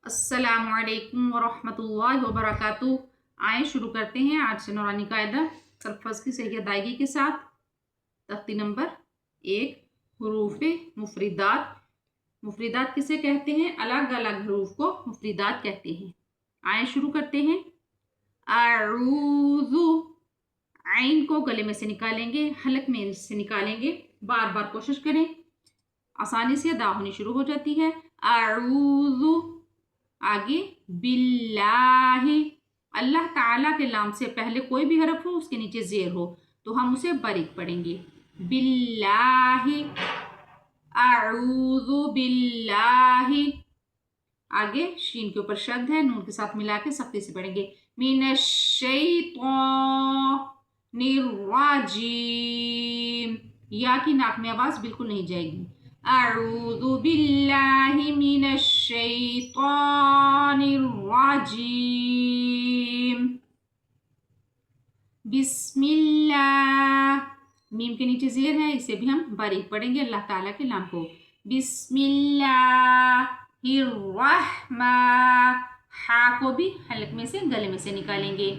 अस्सलामु अलैकुम वरहमतुल्लाहि वबरकातुहू। आए शुरू करते हैं आज से नौरानी कायदा सल्फ़ज़ की सही अदायगी के साथ। तख्ती नंबर 1, हुरूफ़ मुफ़रीदात। मुफ़रीदात किसे कहते हैं? अलग अलग हरूफ को मुफ़रीदात कहते हैं। आए शुरू करते हैं। अऊज़ु, आइन को गले में से निकालेंगे, हलक में से निकालेंगे। बार बार कोशिश करें, आसानी से अदा होनी शुरू हो जाती है। अऊज़ु, आगे बिल्लाहि, अल्लाह ताला के नाम से पहले कोई भी हरफ हो उसके नीचे ज़ेर हो तो हम उसे बारीक पढ़ेंगे। बिल्लाहि, अऊज़ु बिल्लाहि। आगे शीन के ऊपर शब्द है, नून के साथ मिला के सख्ती से पढ़ेंगे। मिनश्शैतानिर्रजीम, या की नाक में आवाज बिल्कुल नहीं जाएगी। अऊज़ु बिल्लाहि मिनश्शैतानिर्रजीम। बिस्मिल्लाह, मीम के नीचे ज़ेर है, इसे भी हम बारीक पढ़ेंगे अल्लाह ताला के नाम को। बिस्मिल्लाहिर्रहमान, हा को भी हलक में से गले में से निकालेंगे।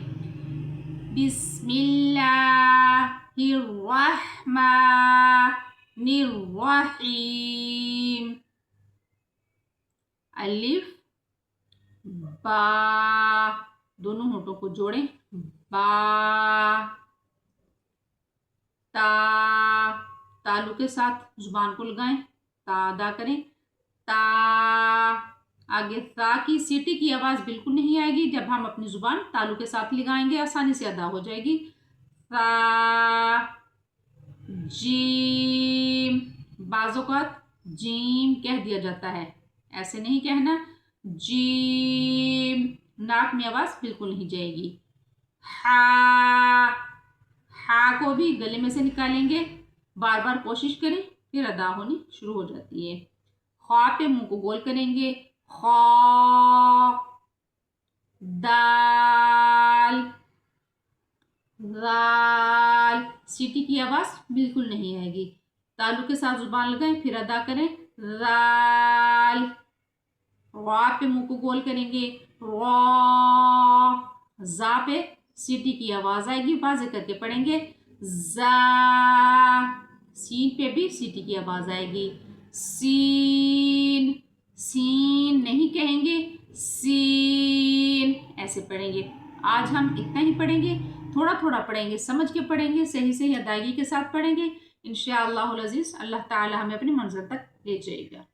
बिस्मिल्लाहिर्रहमानिर्रहीम। अलिफ बा, दोनों होठों को जोड़ें। बा, ता, तालू के साथ जुबान को लगाएं, ता अदा करें। ता, आगे ता की सीटी की आवाज़ बिल्कुल नहीं आएगी, जब हम अपनी जुबान तालू के साथ लगाएंगे आसानी से अदा हो जाएगी। ता, जीम, बाज़ औक़ात जीम कह दिया जाता है, ऐसे नहीं कहना। जीम, नाक में आवाज़ बिल्कुल नहीं जाएगी। हा, हा को भी गले में से निकालेंगे, बार बार कोशिश करें, फिर अदा होनी शुरू हो जाती है। ख्वा पे मुंह को गोल करेंगे। ख्वा, दाल, राल, सीटी की आवाज़ बिल्कुल नहीं आएगी, तालू के साथ जुबान लगाएं, फिर अदा करें। राल, वा पे मुंह को गोल करेंगे। वा, जा पे सीटी की आवाज़ आएगी, वाज़े करके पढ़ेंगे। जा, सीन पे भी सीटी की आवाज़ आएगी। सीन, सीन नहीं कहेंगे, सीन ऐसे पढ़ेंगे। आज हम इतना ही पढ़ेंगे, थोड़ा थोड़ा पढ़ेंगे, समझ के पढ़ेंगे, सही सही अदायगी के साथ पढ़ेंगे। इंशाअल्लाहुल अज़ीज़ अल्लाह ताला हमें अपनी मंज़िल तक ले जाएगा।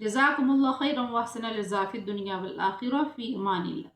जज़ाकुमुल्लाह खैरन व अहसनल जज़ा फ़िद दुनिया वल आखिरह फ़ी अमानिल्लाह।